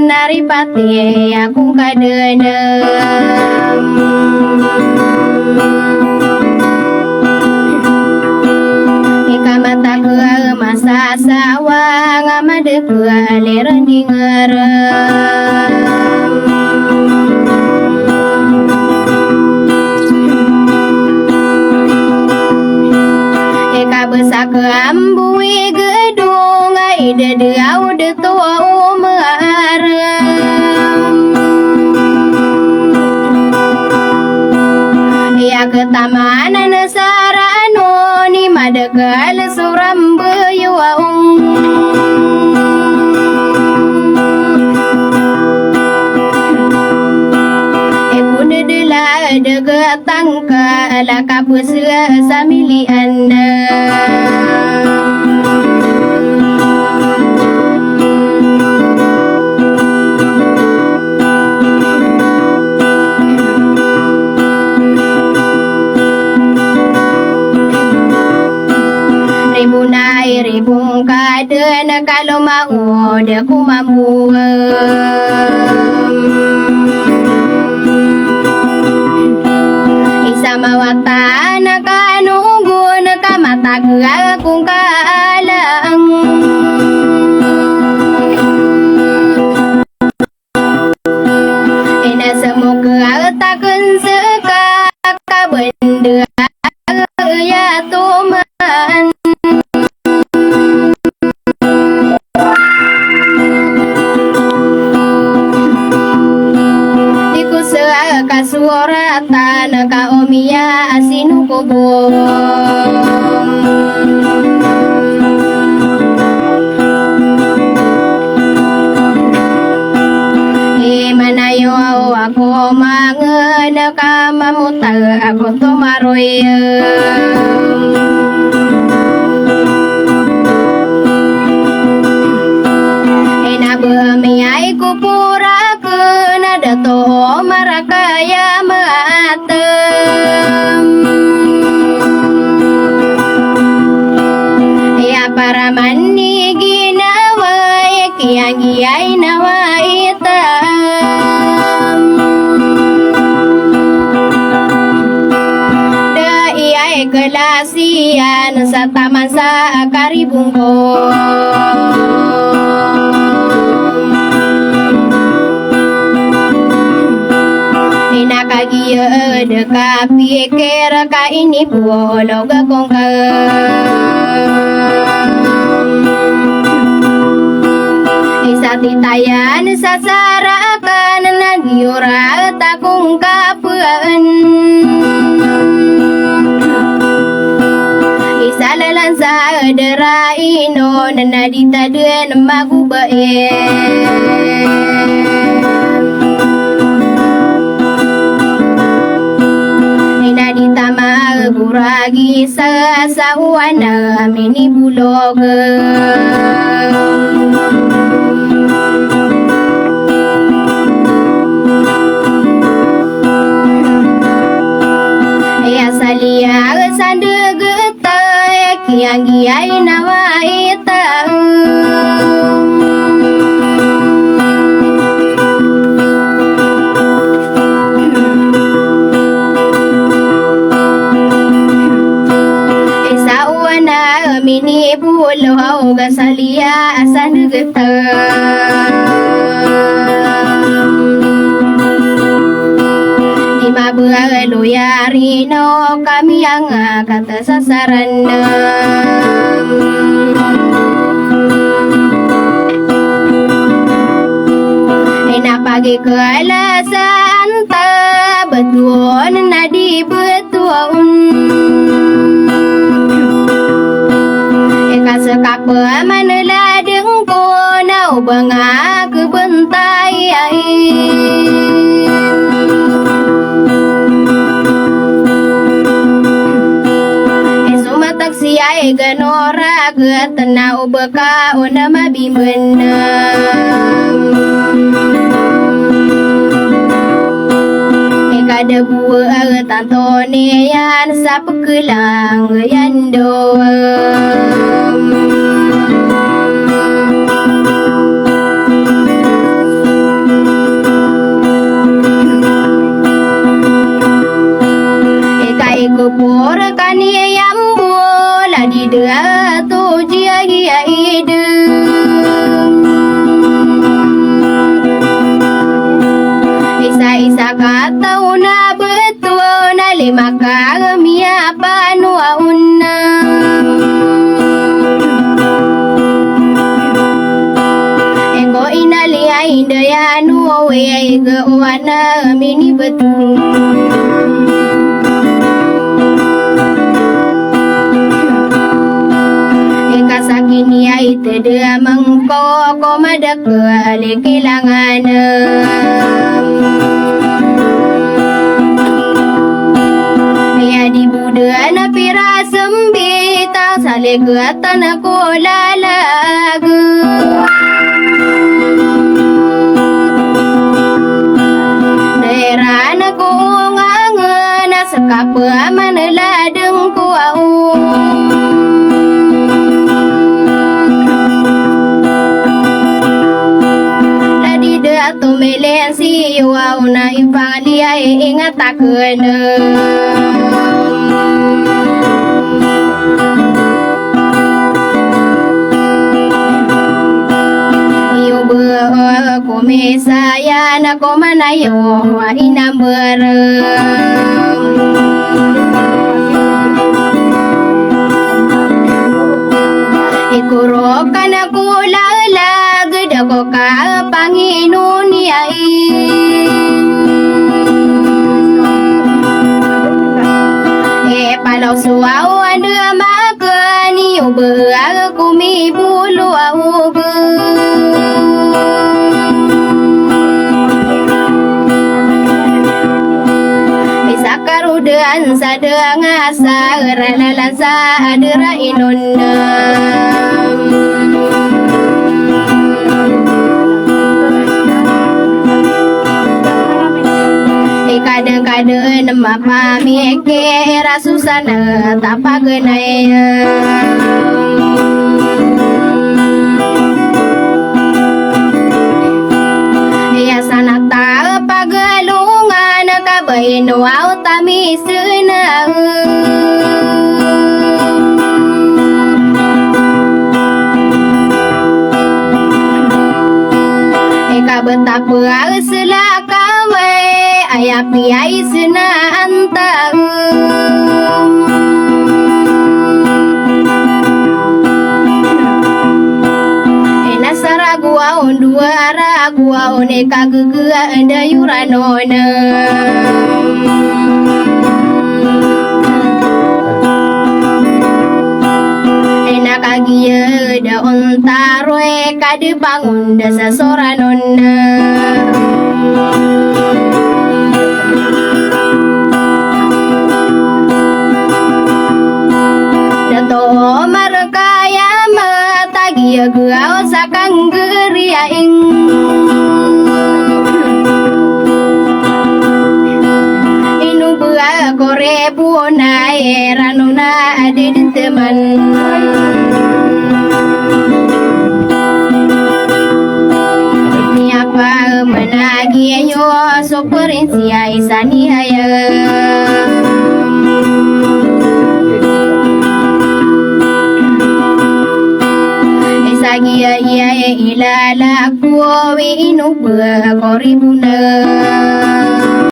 naripati aku kadenem. Ika mata ke masa sawang amade ke aliran di ngerem. Ika besa ke ambui gedung ide diau de tua ke taman nasarano ni madegal suram beyuang ekun dela degatang ka ala kapus samili anda ribung kaden kalau mau dia ku mampu isama watana kanunggu neka mata aku kalang ina semoga takkan seka benda ya tuman suara tanah ka omia asinu kubo mana yo aku mangen ka mamuta aku to maroy ena bemiai ku pura kena dato marakaya matem ya para mani ginawa kiai nawa itam da iya kelasian sa taman sa karibungko kagia deka pikir ka ini bolo gakongka isati tayan sasarakan nagiura takung kapuan isalalan sadera ino nanadita den magubae ditama guragi sa sawana mini bulog ya salia sandegeta kiang giai nawa itang mini pulau gasalia asan getang lima belu yarino kami yang kata sasaran enak pagi ke alasan tak betul nadi betul sekap mana ladeng ko nau banga ke bentai esuma taksi ai ganora ke tenau beka ona mabimenang kada buah tantone yan sapekelang yando tahu na betul na lima kami apa nuauna ego inali ainda ya nuwe ego wana mini betul sakini ai tede mangko ko madak ale kilangan ya di buda na pira sembita sale ke atana ko lalagu daerah na ko ngangena sekapa mana ladeng ko au tu melen si wau na ipang dia ingat tak kena yo ber ko me saya na ko mana yo wa ina ber ikuro kana kula geda ko ka Panginoon yai palau suau ada makani ubah kumi bulu au sakarudan sadang asa ralalan sadera inonna kadang-kadang mapa mieke rasusana tapa genai ya sana ta pagalungan kabain wau tamisena betapa selaka ayah piai sena antang ena saragua dua ragua one kagegea enda yuranona ena kagia da ontarwe kade bangun dasa soranona markaya matagi gua sakang geria ing inu bua kore buona eranuna ade teman ni apa menagi yo soperensia isani haya ia ilala kuwi inu koribuna